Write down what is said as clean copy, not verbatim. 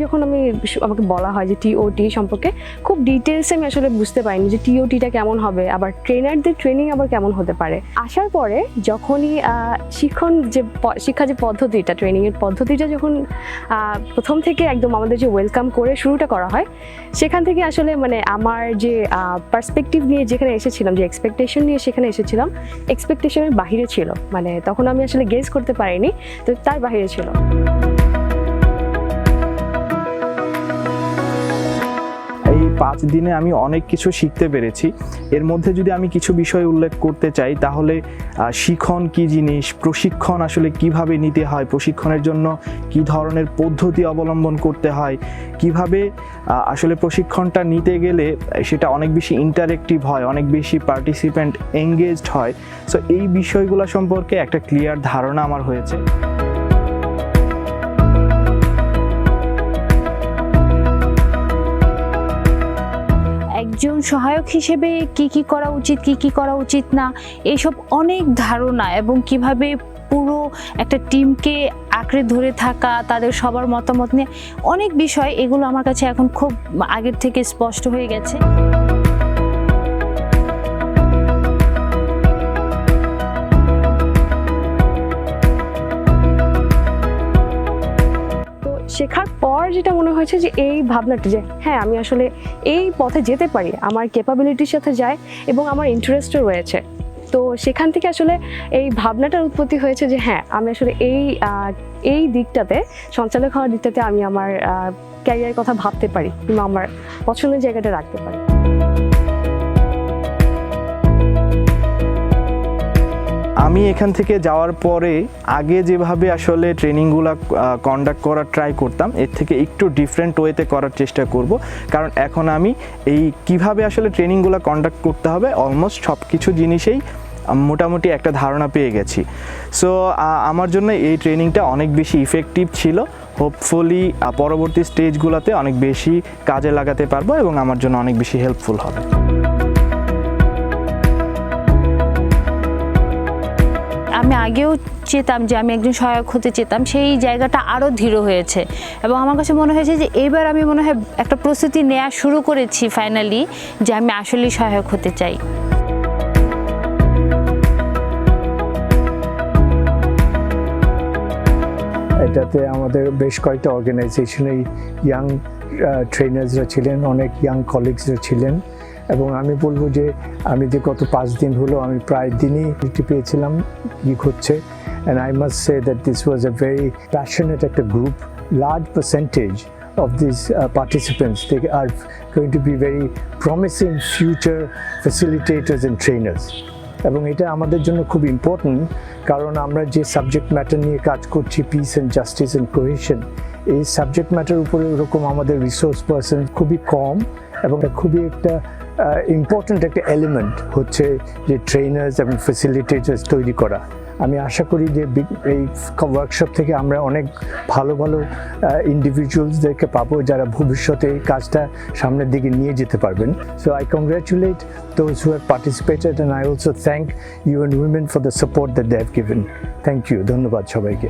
যখন আমাকে বলা হয় যে টিওটি সম্পর্কে খুব ডিটেলসে আমি আসলে বুঝতে পারিনি যে টিওটিটা কেমন হবে, আবার ট্রেনারদের ট্রেনিং আবার কেমন হতে পারে। আসার পরে যখনই শিক্ষা যে পদ্ধতিটা, ট্রেনিংয়ের পদ্ধতিটা যখন প্রথম থেকে একদম আমাদের যে ওয়েলকাম করে শুরুটা করা হয়, সেখান থেকে আসলে মানে আমার যে পার্সপেক্টিভ নিয়ে যেখানে এসেছিলাম, যে এক্সপেকটেশন নিয়ে সেখানে এসেছিলাম, এক্সপেকটেশনের বাহিরে ছিল। মানে তখন আমি আসলে গেস করতে পারিনি, তো তার বাহিরে ছিল। এই 5 দিনে আমি অনেক কিছু শিখতে পেরেছি। এর মধ্যে যদি আমি কিছু বিষয় উল্লেখ করতে চাই, তাহলে শিখন কি জিনিস, প্রশিক্ষণ আসলে কিভাবে নিতে হয়, প্রশিক্ষণের জন্য কি ধরনের পদ্ধতি অবলম্বন করতে হয়, কিভাবে আসলে প্রশিক্ষণটা নিতে গেলে সেটা অনেক বেশি ইন্টারেক্টিভ হয়, অনেক বেশি পার্টিসিপেন্ট এঙ্গেজড হয়। সো এই বিষয়গুলো সম্পর্কে একটা ক্লিয়ার ধারণা আমার হয়েছে। একজন সহায়ক হিসেবে কি করা উচিত, কি করা উচিত না, এইসব অনেক ধারণা এবং কিভাবে পুরো একটা টিমকে আঁকড়ে ধরে থাকা, তাদের সবার মতামত নিয়ে অনেক বিষয়, এগুলো আমার কাছে এখন খুব আগের থেকে স্পষ্ট হয়ে গেছে। শেখার পর যেটা মনে হয়েছে যে এই ভাবনাটা, যে হ্যাঁ আমি আসলে এই পথে যেতে পারি, আমার ক্যাপাবিলিটির সাথে যায় এবং আমার ইন্টারেস্টও রয়েছে। তো সেখান থেকে আসলে এই ভাবনাটার উৎপত্তি হয়েছে যে হ্যাঁ আমি আসলে এই দিকটাতে, সঞ্চালক হওয়ার দিকটাতে আমি আমার ক্যারিয়ারের কথা ভাবতে পারি কিংবা আমার পছন্দের জায়গাটা রাখতে পারি। আমি এখান থেকে যাওয়ার পরে আগে যেভাবে আসলে ট্রেনিংগুলো কন্ডাক্ট করার ট্রাই করতাম, এর থেকে একটু ডিফারেন্ট ওয়েতে করার চেষ্টা করব। কারণ এখন আমি এই কিভাবে আসলে ট্রেনিংগুলো কন্ডাক্ট করতে হবে অলমোস্ট সব কিছু জিনিসেই মোটামুটি একটা ধারণা পেয়ে গেছি। সো আমার জন্য এই ট্রেনিংটা অনেক বেশি ইফেক্টিভ ছিল। হোপফুলি পরবর্তী স্টেজগুলোতে অনেক বেশি কাজে লাগাতে পারবো এবং আমার জন্য অনেক বেশি হেল্পফুল হবে। আমি আগেও চেতাম যে আমি একজন সহায়ক হতে চেতাম, সেই জায়গাটা আরও দৃঢ় হয়েছে এবং আমার কাছে মনে হয়েছে যে এবার আমি মনে হয় একটা প্রস্তুতি নেওয়া শুরু করেছি ফাইনালি, যে আমি আসলেই সহায়ক হতে চাই। এটাতে আমাদের বেশ কয়েকটা অর্গানাইজেশনে ইয়াং ট্রেনার্সরা ছিলেন, অনেক ইয়াং কলিগসরা ছিলেন এবং আমি বলবো যে আমি যে গত 5 দিন হলো আমি প্রায় দিনই পেয়েছিলাম কি হচ্ছে। And I must say that this was a very passionate group. Large percentage of these participants, they are going to be very promising future facilitators and trainers. এবং এটা আমাদের জন্য খুব ইম্পর্টেন্ট, কারণ আমরা যে সাবজেক্ট ম্যাটার নিয়ে কাজ করছি, piece and justice and cohesion, এই সাবজেক্ট ম্যাটার উপরে ওরকম আমাদের রিসোর্স পারসন খুবই কম এবং খুবই একটা ইম্পর্টেন্ট একটা এলিমেন্ট হচ্ছে যে ট্রেনার্স এবং ফ্যাসিলিটেটার্স তৈরি করা। আমি আশা করি যে এই ওয়ার্কশপ থেকে আমরা অনেক ভালো ভালো ইন্ডিভিজুয়ালসদেরকে পাবো যারা ভবিষ্যতে এই কাজটা সামনের দিকে নিয়ে যেতে পারবেন। So I congratulate those who have participated and I also thank you and women for the support that they have given. Thank you, ধন্যবাদ সবাইকে।